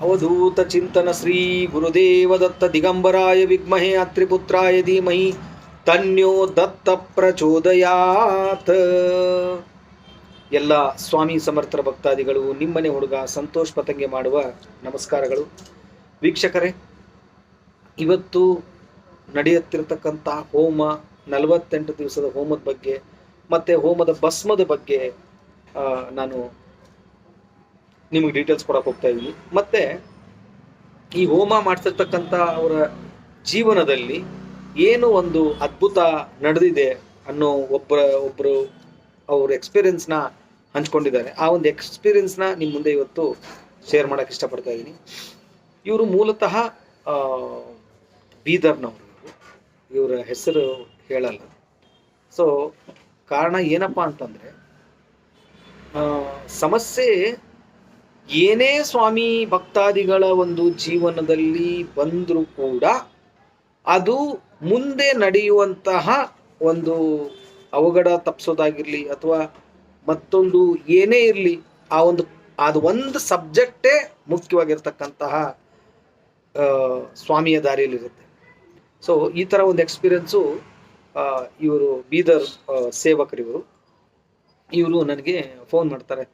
ಅವಧೂತ ಚಿಂತನ ಶ್ರೀ ಗುರುದೇವ ದತ್ತ ದಿಗಂಬರಾಯ ವಿದ್ಮಹೇ ಅತ್ರಿಪುತ್ರಾಯ ಧೀಮಹಿ ತನ್ಯೋ ದತ್ತ ಪ್ರಚೋದಯಾತ್. ಎಲ್ಲ ಸ್ವಾಮಿ ಸಮರ್ಥ ಭಕ್ತಾದಿಗಳು, ನಿಮ್ಮನೆ ಹುಡುಗ ಸಂತೋಷ್ ಪತಂಗೆ ಮಾಡುವ ನಮಸ್ಕಾರಗಳು. ವೀಕ್ಷಕರೇ, ಇವತ್ತು ನಡೆಯುತ್ತಿರತಕ್ಕಂಥ ಹೋಮ, 48 ದಿವಸದ ಹೋಮದ ಬಗ್ಗೆ ಮತ್ತು ಹೋಮದ ಭಸ್ಮದ ಬಗ್ಗೆ ನಾನು ನಿಮಗೆ ಡೀಟೇಲ್ಸ್ ಕೊಡಕ್ಕೆ ಹೋಗ್ತಾ ಇದ್ದೀನಿ. ಮತ್ತು ಈ ಹೋಮ ಮಾಡ್ತಿರ್ತಕ್ಕಂಥ ಅವರ ಜೀವನದಲ್ಲಿ ಏನು ಒಂದು ಅದ್ಭುತ ನಡೆದಿದೆ ಅನ್ನೋ ಒಬ್ಬರು ಅವ್ರ ಎಕ್ಸ್ಪೀರಿಯನ್ಸ್ನ ಹಂಚ್ಕೊಂಡಿದ್ದಾರೆ. ಆ ಒಂದು ಎಕ್ಸ್ಪೀರಿಯನ್ಸ್ನ ನಿಮ್ಮ ಮುಂದೆ ಇವತ್ತು ಶೇರ್ ಮಾಡೋಕ್ಕೆ ಇಷ್ಟಪಡ್ತಾ ಇದ್ದೀನಿ. ಇವರು ಮೂಲತಃ ಬೀದರ್ನವರು. ಇವರ ಹೆಸರು ಹೇಳಲ್ಲ. ಸೊ ಕಾರಣ ಏನಪ್ಪ ಅಂತಂದರೆ, ಸಮಸ್ಯೆ ಏನೇ ಸ್ವಾಮಿ ಭಕ್ತಾದಿಗಳ ಒಂದು ಜೀವನದಲ್ಲಿ ಬಂದರೂ ಕೂಡ ಅದು ಮುಂದೆ ನಡೆಯುವಂತಹ ಒಂದು ಅವಘಡ ತಪ್ಪಿಸೋದಾಗಿರಲಿ ಅಥವಾ ಮತ್ತೊಂದು ಏನೇ ಇರಲಿ, ಅದು ಒಂದು ಸಬ್ಜೆಕ್ಟೇ ಮುಖ್ಯವಾಗಿರ್ತಕ್ಕಂತಹ ಸ್ವಾಮಿಯ ದಾರಿಯಲ್ಲಿರುತ್ತೆ. ಸೊ ಈ ಥರ ಒಂದು ಎಕ್ಸ್ಪೀರಿಯನ್ಸು ಇವರು ಬೀದರ್ ಸೇವಕರಿವರು. ಇವರು ನನಗೆ ಫೋನ್ ಮಾಡ್ತಾರೆ.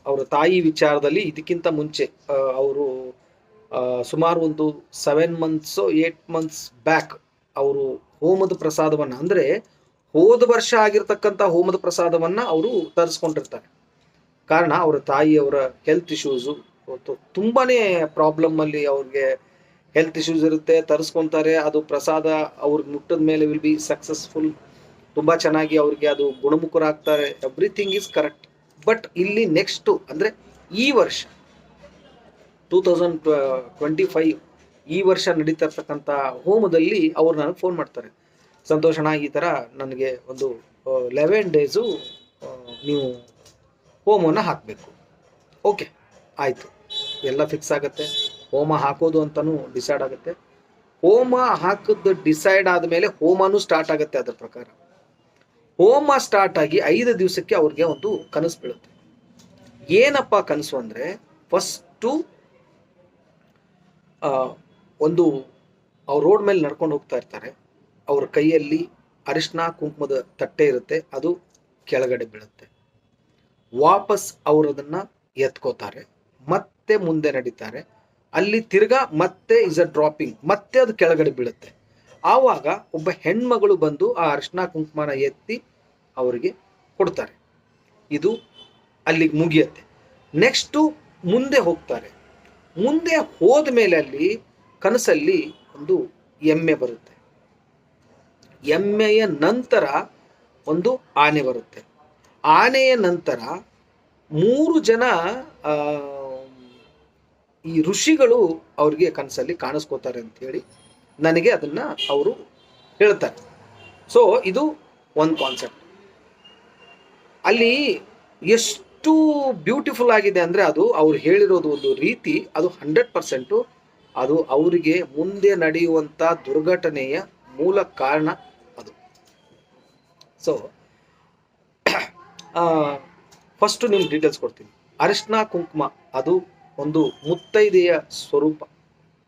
ಅವರ ತಾಯಿ ವಿಚಾರದಲ್ಲಿ ಇದಕ್ಕಿಂತ ಮುಂಚೆ ಅವರು ಸುಮಾರು ಒಂದು 7 months 8 months ಬ್ಯಾಕ್ ಅವರು ಹೋಮದ ಪ್ರಸಾದವನ್ನು, ಅಂದರೆ ಹೋದ ವರ್ಷ ಆಗಿರ್ತಕ್ಕಂಥ ಹೋಮದ ಪ್ರಸಾದವನ್ನು ಅವರು ತರಿಸ್ಕೊಂಡಿರ್ತಾರೆ. ಕಾರಣ ಅವರ ತಾಯಿಯವರ ಹೆಲ್ತ್ ಇಶ್ಯೂಸು, ತುಂಬಾ ಪ್ರಾಬ್ಲಮ್ಮಲ್ಲಿ ಅವ್ರಿಗೆ ಹೆಲ್ತ್ ಇಶ್ಯೂಸ್ ಇರುತ್ತೆ. ತರಿಸ್ಕೊತಾರೆ. ಅದು ಪ್ರಸಾದ ಅವ್ರಿಗೆ ಮುಟ್ಟಿದ ಮೇಲೆ ವಿಲ್ ಬಿ ಸಕ್ಸಸ್ಫುಲ್. ತುಂಬ ಚೆನ್ನಾಗಿ ಅವ್ರಿಗೆ ಅದು ಗುಣಮುಖರಾಗ್ತಾರೆ. Everything is correct. ಬಟ್ ಇಲ್ಲಿ ನೆಕ್ಸ್ಟು ಅಂದರೆ ಈ ವರ್ಷ 2025 ಈ ವರ್ಷ ನಡೀತಾ ಇರ್ತಕ್ಕಂಥ ಹೋಮದಲ್ಲಿ ಅವರು ನನಗೆ ಫೋನ್ ಮಾಡ್ತಾರೆ. ಸಂತೋಷಣ, ಈ ಥರ ನನಗೆ ಒಂದು 11 days ನೀವು ಹೋಮವನ್ನು ಹಾಕಬೇಕು. ಓಕೆ, ಆಯಿತು, ಎಲ್ಲ ಫಿಕ್ಸ್ ಆಗುತ್ತೆ. ಹೋಮ ಹಾಕೋದು ಅಂತಲೂ ಡಿಸೈಡ್ ಆಗುತ್ತೆ. ಹೋಮ ಹಾಕಿದ್ದು ಡಿಸೈಡ್ ಆದಮೇಲೆ ಹೋಮನೂ ಸ್ಟಾರ್ಟ್ ಆಗುತ್ತೆ. ಅದರ ಪ್ರಕಾರ ಹೋಮ ಸ್ಟಾರ್ಟ್ ಆಗಿ 5 ದಿವಸಕ್ಕೆ ಅವ್ರಿಗೆ ಒಂದು ಕನಸು ಬೀಳುತ್ತೆ. ಏನಪ್ಪ ಕನಸು ಅಂದರೆ, ಫಸ್ಟು ಒಂದು ಅವ್ರು ರೋಡ್ ಮೇಲೆ ನಡ್ಕೊಂಡು ಹೋಗ್ತಾ ಇರ್ತಾರೆ. ಅವ್ರ ಕೈಯಲ್ಲಿ ಅರಿಶಿನ ಕುಂಕುಮದ ತಟ್ಟೆ ಇರುತ್ತೆ, ಅದು ಕೆಳಗಡೆ ಬೀಳುತ್ತೆ. ವಾಪಸ್ ಅವರು ಅದನ್ನು ಎತ್ಕೋತಾರೆ, ಮತ್ತೆ ಮುಂದೆ ನಡೀತಾರೆ. ಅಲ್ಲಿ ತಿರ್ಗಾ ಮತ್ತೆ ಇಸ್ ಅ ಡ್ರಾಪಿಂಗ್, ಮತ್ತೆ ಅದು ಕೆಳಗಡೆ ಬೀಳುತ್ತೆ. ಆವಾಗ ಒಬ್ಬ ಹೆಣ್ಮಗಳು ಬಂದು ಆ ಅರಿಶಿನ ಕುಂಕುಮನ ಎತ್ತಿ ಅವರಿಗೆ ಕೊಡ್ತಾರೆ. ಇದು ಅಲ್ಲಿಗೆ ಮುಗಿಯುತ್ತೆ. ನೆಕ್ಸ್ಟು ಮುಂದೆ ಹೋಗ್ತಾರೆ. ಮುಂದೆ ಹೋದ ಮೇಲೆ ಅಲ್ಲಿ ಕನಸಲ್ಲಿ ಒಂದು ಎಮ್ಮೆ ಬರುತ್ತೆ. ಎಮ್ಮೆಯ ನಂತರ ಒಂದು ಆನೆ ಬರುತ್ತೆ. ಆನೆಯ ನಂತರ 3 ಜನ ಈ ಋಷಿಗಳು ಅವ್ರಿಗೆ ಕನಸಲ್ಲಿ ಕಾಣಿಸ್ಕೋತಾರೆ ಅಂಥೇಳಿ ನನಗೆ ಅದನ್ನು ಅವರು ಹೇಳ್ತಾರೆ. ಸೊ ಇದು ಒಂದು ಕಾನ್ಸೆಪ್ಟ್. ಅಲ್ಲಿ ಎಷ್ಟು ಬ್ಯೂಟಿಫುಲ್ ಆಗಿದೆ ಅಂದರೆ, ಅದು ಅವ್ರು ಹೇಳಿರೋದು ಒಂದು ರೀತಿ, ಅದು 100% ಅದು ಅವರಿಗೆ ಮುಂದೆ ನಡೆಯುವಂಥ ದುರ್ಘಟನೆಯ ಮೂಲ ಕಾರಣ ಅದು. ಸೊ ಫಸ್ಟು ನಿಮ್ಗೆ ಡೀಟೇಲ್ಸ್ ಕೊಡ್ತೀನಿ. ಅರಿಶಿನ ಕುಂಕುಮ ಅದು ಒಂದು ಮುತ್ತೈದೆಯ ಸ್ವರೂಪ.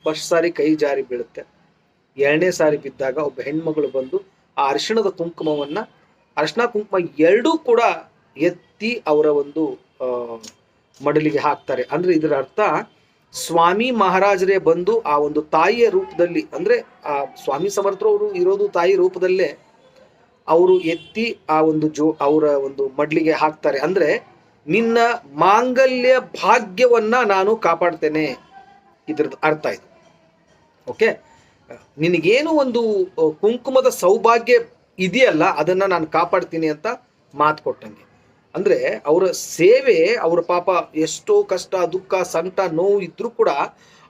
ಫಸ್ಟ್ ಸಾರಿ ಕೈ ಜಾರಿ ಬೀಳುತ್ತೆ. 2ನೇ ಸಾರಿ ಬಿದ್ದಾಗ ಒಬ್ಬ ಹೆಣ್ಮಗಳು ಬಂದು ಆ ಅರಿಶಿಣದ ಕುಂಕುಮವನ್ನು, ಅರಿಶಿನ ಕುಂಕುಮ ಎರಡೂ ಕೂಡ ಎತ್ತಿ ಅವರ ಒಂದು ಮಡಲಿಗೆ ಹಾಕ್ತಾರೆ. ಅಂದರೆ ಇದರ ಅರ್ಥ, ಸ್ವಾಮಿ ಮಹಾರಾಜರೇ ಬಂದು ಆ ಒಂದು ತಾಯಿಯ ರೂಪದಲ್ಲಿ, ಅಂದರೆ ಆ ಸ್ವಾಮಿ ಸಮರ್ಥರವರು ಇರೋದು ತಾಯಿ ರೂಪದಲ್ಲೇ, ಅವರು ಎತ್ತಿ ಆ ಒಂದು ಅವರ ಒಂದು ಮಡ್ಲಿಗೆ ಹಾಕ್ತಾರೆ. ಅಂದರೆ ನಿನ್ನ ಮಾಂಗಲ್ಯ ಭಾಗ್ಯವನ್ನ ನಾನು ಕಾಪಾಡ್ತೇನೆ, ಇದ್ರದ್ದು ಅರ್ಥ ಇದು. ಓಕೆ, ನಿನಗೇನು ಒಂದು ಕುಂಕುಮದ ಸೌಭಾಗ್ಯ ಇದೆಯಲ್ಲ, ಅದನ್ನು ನಾನು ಕಾಪಾಡ್ತೀನಿ ಅಂತ ಮಾತು ಕೊಟ್ಟಂಗೆ. ಅಂದರೆ ಅವರ ಸೇವೆ, ಅವರ ಪಾಪ ಎಷ್ಟೋ ಕಷ್ಟ ದುಃಖ ಸಂಕಟ ನೋವು ಇದ್ರೂ ಕೂಡ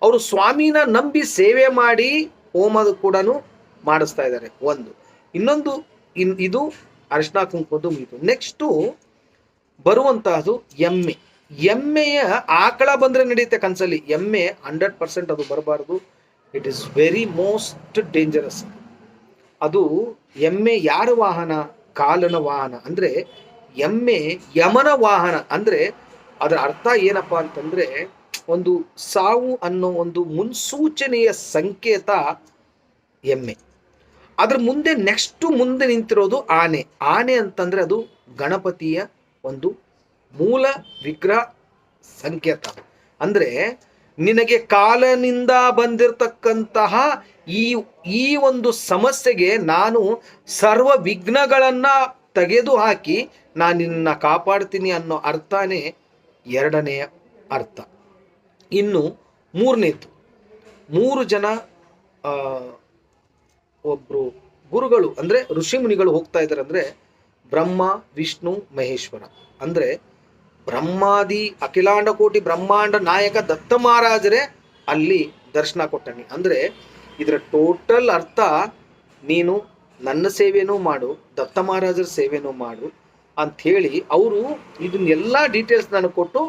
ಅವರು ಸ್ವಾಮಿನ ನಂಬಿ ಸೇವೆ ಮಾಡಿ ಹೋಮದ ಕೂಡ ಮಾಡಿಸ್ತಾ ಇದ್ದಾರೆ. ಇನ್ನೊಂದು ಇದು ಅರಿಶಿನ ಕುಂಕುಮದ್ದು ಮುಗಿತು. ನೆಕ್ಸ್ಟು ಬರುವಂತಹದ್ದು ಎಮ್ಮೆ. ಎಮ್ಮೆಯ ಆಕಳ ಬಂದರೆ ನಡೆಯುತ್ತೆ ಕನಸಲ್ಲಿ. ಎಮ್ಮೆ 100% ಅದು ಬರಬಾರ್ದು. It is very most dangerous. ಅದು ಎಮ್ಮೆ ಯಾರ ವಾಹನ? ಕಾಲನ ವಾಹನ. ಅಂದರೆ ಎಮ್ಮೆ ಯಮನ ವಾಹನ. ಅಂದರೆ ಅದರ ಅರ್ಥ ಏನಪ್ಪ ಅಂತಂದರೆ, ಒಂದು ಸಾವು ಅನ್ನೋ ಒಂದು ಮುನ್ಸೂಚನೆಯ ಸಂಕೇತ ಎಮ್ಮೆ. ಅದ್ರ ಮುಂದೆ ನೆಕ್ಸ್ಟ್ ಮುಂದೆ ನಿಂತಿರೋದು ಆನೆ. ಆನೆ ಅಂತಂದ್ರೆ ಅದು ಗಣಪತಿಯ ಒಂದು ಮೂಲ ವಿಗ್ರಹ ಸಂಕೇತ. ಅಂದ್ರೆ ನಿನಗೆ ಕಾಲನಿಂದ ಬಂದಿರತಕ್ಕಂತಹ ಈ ಈ ಒಂದು ಸಮಸ್ಯೆಗೆ ನಾನು ಸರ್ವ ವಿಘ್ನಗಳನ್ನ ತೆಗೆದು ಹಾಕಿ ನಾನು ನಿನ್ನ ಕಾಪಾಡ್ತೀನಿ ಅನ್ನೋ ಅರ್ಥನೇ ಎರಡನೆಯ ಅರ್ಥ. ಇನ್ನು ಮೂರನೇದು, 3 ಜನ ಒಬ್ರು ಗುರುಗಳು ಅಂದ್ರೆ ಋಷಿ ಮುನಿಗಳು ಹೋಗ್ತಾ ಇದ್ದಾರೆ. ಅಂದ್ರೆ ಬ್ರಹ್ಮ, ವಿಷ್ಣು, ಮಹೇಶ್ವರ. ಅಂದ್ರೆ ಬ್ರಹ್ಮಾದಿ ಅಖಿಲಾಂಡ ಕೋಟಿ ಬ್ರಹ್ಮಾಂಡ ನಾಯಕ ದತ್ತ ಮಹಾರಾಜರೇ ಅಲ್ಲಿ ದರ್ಶನ ಕೊಟ್ಟನಿ. ಅಂದ್ರೆ ಇದರ ಟೋಟಲ್ ಅರ್ಥ, ನೀನು ನನ್ನ ಸೇವೆನೂ ಮಾಡು, ದತ್ತ ಮಹಾರಾಜರ ಸೇವೆನೂ ಮಾಡು ಅಂಥೇಳಿ ಅವರು ಇದನ್ನೆಲ್ಲ ಡೀಟೇಲ್ಸ್ ನನಗೆ ಕೊಟ್ಟು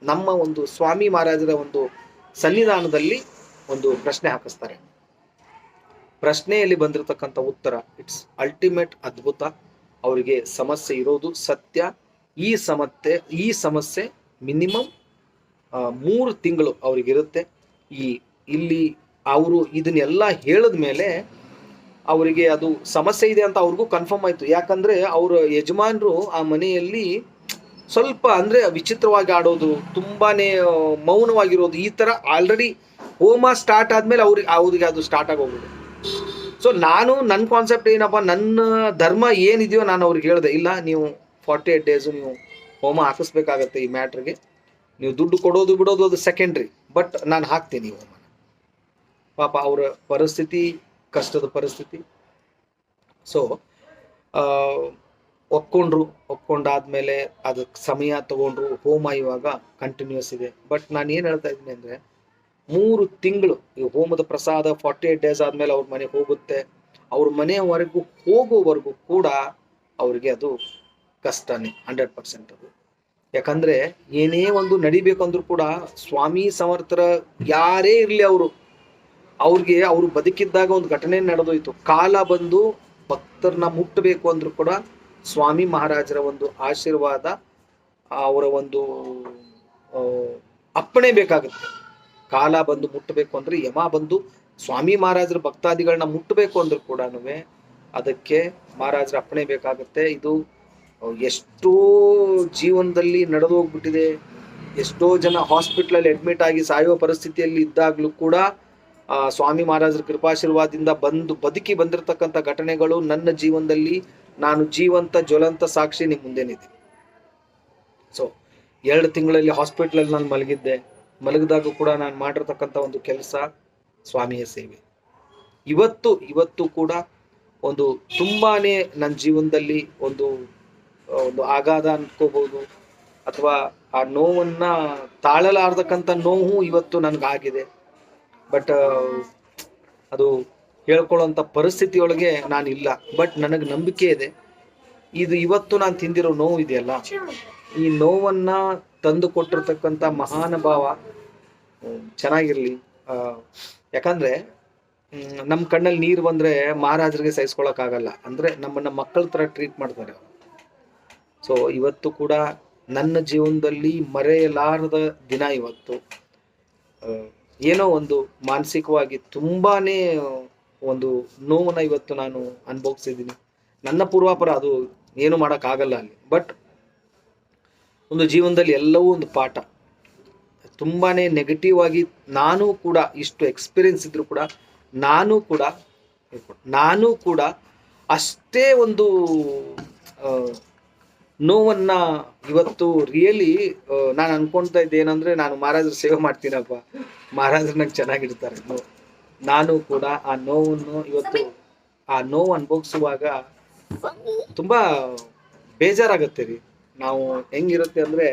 ನಮ್ಮ ಒಂದು ಸ್ವಾಮಿ ಮಹಾರಾಜರ ಒಂದು ಸನ್ನಿಧಾನದಲ್ಲಿ ಒಂದು ಪ್ರಶ್ನೆ ಹಾಕಿಸ್ತಾರೆ. ಪ್ರಶ್ನೆಯಲ್ಲಿ ಬಂದಿರತಕ್ಕಂಥ ಉತ್ತರ ಇಟ್ಸ್ ಅಲ್ಟಿಮೇಟ್ ಅದ್ಭುತ. ಅವರಿಗೆ ಸಮಸ್ಯೆ ಇರೋದು ಸತ್ಯ. ಈ ಸಮಸ್ಯೆ ಮಿನಿಮಮ್ 3 ತಿಂಗಳು ಅವ್ರಿಗಿರುತ್ತೆ. ಇಲ್ಲಿ ಅವರು ಇದನ್ನೆಲ್ಲ ಹೇಳಿದ ಮೇಲೆ ಅವರಿಗೆ ಅದು ಸಮಸ್ಯೆ ಇದೆ ಅಂತ ಅವ್ರಿಗೂ ಕನ್ಫರ್ಮ್ ಆಯ್ತು. ಯಾಕಂದ್ರೆ ಅವ್ರ ಯಜಮಾನರು ಆ ಮನೆಯಲ್ಲಿ ಸ್ವಲ್ಪ ಅಂದ್ರೆ ವಿಚಿತ್ರವಾಗಿ ಆಡೋದು, ತುಂಬಾನೇ ಮೌನವಾಗಿರೋದು, ಈ ತರ ಆಲ್ರೆಡಿ ಹೋಮ ಸ್ಟಾರ್ಟ್ ಆದ್ಮೇಲೆ ಅವ್ರಿಗೆ ಅದು ಸ್ಟಾರ್ಟ್ ಆಗೋಗ್ಬಿಡು. ಸೊ ನನ್ನ ಕಾನ್ಸೆಪ್ಟ್ ಏನಪ್ಪ, ನನ್ನ ಧರ್ಮ ಏನಿದೆಯೋ ನಾನು ಅವ್ರಿಗೆ ಹೇಳಿದೆ, ಇಲ್ಲ ನೀವು 48 ಡೇಸು ನೀವು ಹೋಮ ಹಾಕಿಸ್ಬೇಕಾಗತ್ತೆ. ಈ ಮ್ಯಾಟ್ರಿಗೆ ನೀವು ದುಡ್ಡು ಕೊಡೋದು ಬಿಡೋದು ಅದು ಸೆಕೆಂಡ್ರಿ, ಬಟ್ ನಾನು ಹಾಕ್ತೀನಿ ಹೋಮ. ಪಾಪ ಅವರ ಪರಿಸ್ಥಿತಿ ಕಷ್ಟದ ಪರಿಸ್ಥಿತಿ. ಸೊ ಒಪ್ಕೊಂಡಾದ್ಮೇಲೆ ಅದಕ್ಕೆ ಸಮಯ ತಗೊಂಡ್ರು. ಹೋಮ ಇವಾಗ ಕಂಟಿನ್ಯೂಸ್ ಇದೆ. ಬಟ್ ನಾನು ಏನು ಹೇಳ್ತಾ ಇದ್ದೀನಿ ಅಂದರೆ 3 ತಿಂಗಳು ಈ ಹೋಮದ ಪ್ರಸಾದ 48 ಡೇಸ್ ಆದಮೇಲೆ ಅವ್ರ ಮನೆಗೆ ಹೋಗುತ್ತೆ. ಅವ್ರ ಮನೆಯವರೆಗೂ ಹೋಗೋವರೆಗೂ ಕೂಡ ಅವ್ರಿಗೆ ಅದು ಕಷ್ಟನೇ 100%. ಅದು ಯಾಕಂದ್ರೆ ಏನೇ ಒಂದು ನಡಿಬೇಕಂದ್ರೂ ಕೂಡ ಸ್ವಾಮಿ ಸಮರ್ಥರ ಯಾರೇ ಇರಲಿ ಅವ್ರು ಬದುಕಿದ್ದಾಗ ಒಂದು ಘಟನೆ ನಡೆದೋಯ್ತು. ಕಾಲ ಬಂದು ಭಕ್ತರನ್ನ ಮುಟ್ಟಬೇಕು ಅಂದ್ರೂ ಕೂಡ ಸ್ವಾಮಿ ಮಹಾರಾಜರ ಒಂದು ಆಶೀರ್ವಾದ, ಅವರ ಒಂದು ಅಪ್ಪಣೆ ಬೇಕಾಗುತ್ತೆ. ಕಾಲ ಬಂದು ಮುಟ್ಟಬೇಕು ಅಂದ್ರೆ, ಯಮ ಬಂದು ಸ್ವಾಮಿ ಮಹಾರಾಜರ ಭಕ್ತಾದಿಗಳನ್ನ ಮುಟ್ಟಬೇಕು ಅಂದ್ರೂ ಕೂಡ ಅದಕ್ಕೆ ಮಹಾರಾಜರ ಅಪ್ಪಣೆ ಬೇಕಾಗುತ್ತೆ. ಇದು ಎಷ್ಟೋ ಜೀವನದಲ್ಲಿ ನಡೆದೋಗ್ಬಿಟ್ಟಿದೆ. ಎಷ್ಟೋ ಜನ ಹಾಸ್ಪಿಟ್ಲಲ್ಲಿ ಅಡ್ಮಿಟ್ ಆಗಿ ಸಾಯುವ ಪರಿಸ್ಥಿತಿಯಲ್ಲಿ ಇದ್ದಾಗಲೂ ಕೂಡ ಸ್ವಾಮಿ ಮಹಾರಾಜರ ಕೃಪಾಶೀರ್ವಾದದಿಂದ ಬದುಕಿ ಬಂದಿರತಕ್ಕಂಥ ಘಟನೆಗಳು ನನ್ನ ಜೀವನದಲ್ಲಿ ನಾನು ಜೀವಂತ ಜ್ವಲಂತ ಸಾಕ್ಷಿ ನಿಮ್ಮ ಮುಂದೆನಿದೆ. ಸೊ 2 ತಿಂಗಳಲ್ಲಿ ಹಾಸ್ಪಿಟ್ಲಲ್ಲಿ ನಾನು ಮಲಗಿದಾಗ ಕೂಡ ನಾನು ಮಾಡಿರ್ತಕ್ಕಂಥ ಒಂದು ಕೆಲಸ ಸ್ವಾಮಿಯ ಸೇವೆ. ಇವತ್ತು ಕೂಡ ಒಂದು ತುಂಬಾನೇ ನನ್ನ ಜೀವನದಲ್ಲಿ ಒಂದು ಆಘಾತ ಅನ್ಕೋಬಹುದು, ಅಥವಾ ಆ ನೋವನ್ನ ತಾಳಲಾರ್ದಕ್ಕಂಥ ನೋವು ಇವತ್ತು ನನಗಾಗಿದೆ. ಬಟ್ ಅದು ಹೇಳ್ಕೊಳ್ಳೋಂಥ ಪರಿಸ್ಥಿತಿಯೊಳಗೆ ನಾನಿಲ್ಲ. ಬಟ್ ನನಗೆ ನಂಬಿಕೆ ಇದೆ, ಇದು ಇವತ್ತು ನಾನು ತಿಂದಿರೋ ನೋವು ಇದೆಯಲ್ಲ, ಈ ನೋವನ್ನ ತಂದು ಕೊಟ್ಟಿರ್ತಕ್ಕಂಥ ಮಹಾನುಭಾವ ಚೆನ್ನಾಗಿರ್ಲಿ. ಯಾಕಂದ್ರೆ ನಮ್ಮ ಕಣ್ಣಲ್ಲಿ ನೀರು ಬಂದ್ರೆ ಮಹಾರಾಜರಿಗೆ ಸಹಿಸ್ಕೊಳಕ್ಕಾಗಲ್ಲ. ಅಂದ್ರೆ ನಮ್ಮನ್ನ ಮಕ್ಕಳ ತರ ಟ್ರೀಟ್ ಮಾಡ್ತಾರೆ ಅವರು. ಸೊ ಇವತ್ತು ಕೂಡ ನನ್ನ ಜೀವನದಲ್ಲಿ ಮರೆಯಲಾರದ ದಿನ ಇವತ್ತು. ಏನೋ ಒಂದು ಮಾನಸಿಕವಾಗಿ ತುಂಬಾನೇ ಒಂದು ನೋವನ್ನ ಇವತ್ತು ನಾನು ಅನುಭವಿಸಿದ್ದೀನಿ. ನನ್ನ ಪೂರ್ವಾಪರ, ಅದು ಏನು ಮಾಡೋಕ್ಕಾಗಲ್ಲ ಅಲ್ಲಿ. ಬಟ್ ಒಂದು ಜೀವನದಲ್ಲಿ ಎಲ್ಲವೂ ಒಂದು ಪಾಠ. ತುಂಬಾನೇ ನೆಗೆಟಿವ್ ಆಗಿ ನಾನು ಕೂಡ ಇಷ್ಟು ಎಕ್ಸ್ಪೀರಿಯನ್ಸ್ ಇದ್ರು ಕೂಡ ನಾನು ಕೂಡ ಅಷ್ಟೇ ಒಂದು ನೋವನ್ನ ಇವತ್ತು ರಿಯಲಿ ನಾನು ಅನ್ಕೊಳ್ತಾ ಇದ್ದೆ ಏನಂದ್ರೆ, ನಾನು ಮಹಾರಾಜರ ಸೇವೆ ಮಾಡ್ತೀನಪ್ಪ, ಮಹಾರಾಜರು ನಂಗೆ ಚೆನ್ನಾಗಿರ್ತಾರೆ. ನಾನು ಕೂಡ ಆ ನೋವನ್ನು ಇವತ್ತು ಆ ನೋವು ಅನುಭವಿಸುವಾಗ ತುಂಬಾ ಬೇಜಾರಾಗತ್ತೆ ರೀ. ನಾವು ಹೆಂಗಿರುತ್ತೆ ಅಂದ್ರೆ,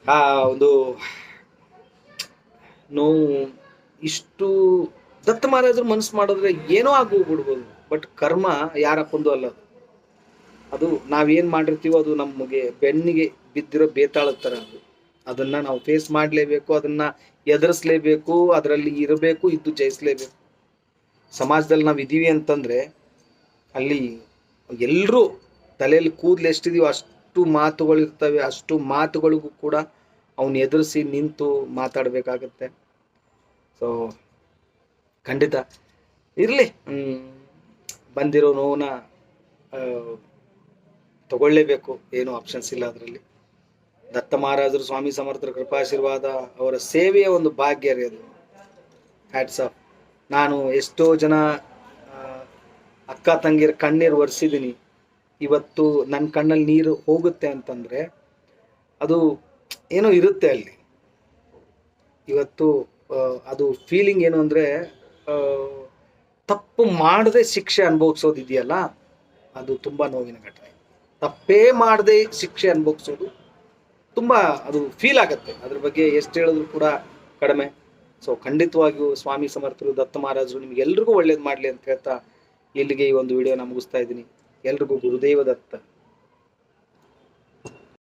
ಆ ಒಂದು ನೋವು ಇಷ್ಟು ದತ್ತ ಮಹಾರಾಜರು ಮನಸ್ಸು ಮಾಡಿದ್ರೆ ಏನೋ ಆಗೋಗ್ಬಿಡ್ಬೋದು. ಬಟ್ ಕರ್ಮ ಯಾರಪ್ಪಂದು ಅಲ್ಲ. ಅದು ನಾವೇನ್ ಮಾಡಿರ್ತೀವೋ ಅದು ನಮಗೆ ಬೆನ್ನಿಗೆ ಬಿದ್ದಿರೋ ಬೇತಾಳದ ಥರ. ಅದನ್ನ ನಾವು ಫೇಸ್ ಮಾಡಲೇಬೇಕು, ಅದನ್ನ ಎದುರಿಸ್ಲೇಬೇಕು, ಅದರಲ್ಲಿ ಇರಬೇಕು, ಇದ್ದು ಜಯಿಸ್ಲೇಬೇಕು. ಸಮಾಜದಲ್ಲಿ ನಾವು ಇದೀವಿ ಅಂತಂದ್ರೆ ಅಲ್ಲಿ ಎಲ್ಲರೂ ತಲೆಯಲ್ಲಿ ಕೂದಲು ಎಷ್ಟಿದೀವೋ ಅಷ್ಟು ಮಾತುಗಳಿರ್ತವೆ. ಅಷ್ಟು ಮಾತುಗಳಿಗೂ ಕೂಡ ಅವನ್ನ ಎದುರಿಸಿ ನಿಂತು ಮಾತಾಡಬೇಕಾಗತ್ತೆ. ಸೊ ಖಂಡಿತ ಇರಲಿ, ಬಂದಿರೋ ನೋವನ್ನ ತಗೊಳ್ಳೇಬೇಕು, ಏನು ಆಪ್ಷನ್ಸ್ ಇಲ್ಲ ಅದರಲ್ಲಿ. ದತ್ತ ಮಹಾರಾಜರು, ಸ್ವಾಮಿ ಸಮರ್ಥರ ಕೃಪಾಶೀರ್ವಾದ, ಅವರ ಸೇವೆಯ ಒಂದು ಭಾಗ್ಯ ರೀ ಅದು. Hats off. ನಾನು ಎಷ್ಟೋ ಜನ ಅಕ್ಕ ತಂಗಿರ ಕಣ್ಣೀರು ಒರೆಸಿದ್ದೀನಿ. ಇವತ್ತು ನನ್ನ ಕಣ್ಣಲ್ಲಿ ನೀರು ಹೋಗುತ್ತೆ ಅಂತಂದರೆ ಅದು ಏನೋ ಇರುತ್ತೆ ಅಲ್ಲಿ. ಇವತ್ತು ಅದು ಫೀಲಿಂಗ್ ಏನು ಅಂದರೆ, ತಪ್ಪು ಮಾಡದೆ ಶಿಕ್ಷೆ ಅನುಭವಿಸೋದಿದೆಯಲ್ಲ, ಅದು ತುಂಬ ನೋವಿನ ಘಟನೆ. ತಪ್ಪೇ ಮಾಡದೆ ಶಿಕ್ಷೆ ಅನುಭವಿಸೋದು ತುಂಬ ಅದು ಫೀಲ್ ಆಗುತ್ತೆ. ಅದ್ರ ಬಗ್ಗೆ ಎಷ್ಟು ಹೇಳಿದ್ರು ಕೂಡ ಕಡಿಮೆ. ಸೊ ಖಂಡಿತವಾಗಿಯೂ ಸ್ವಾಮಿ ಸಮರ್ಥರು, ದತ್ತ ಮಹಾರಾಜರು ನಿಮಗೆಲ್ರಿಗೂ ಒಳ್ಳೇದು ಮಾಡಲಿ ಅಂತ ಹೇಳ್ತಾ ಇಲ್ಲಿಗೆ ಈ ಒಂದು ವಿಡಿಯೋನ ಮುಗಿಸ್ತಾ ಇದ್ದೀನಿ. ಎಲ್ರಿಗೂ ಗುರುದೇವ ದತ್ತ.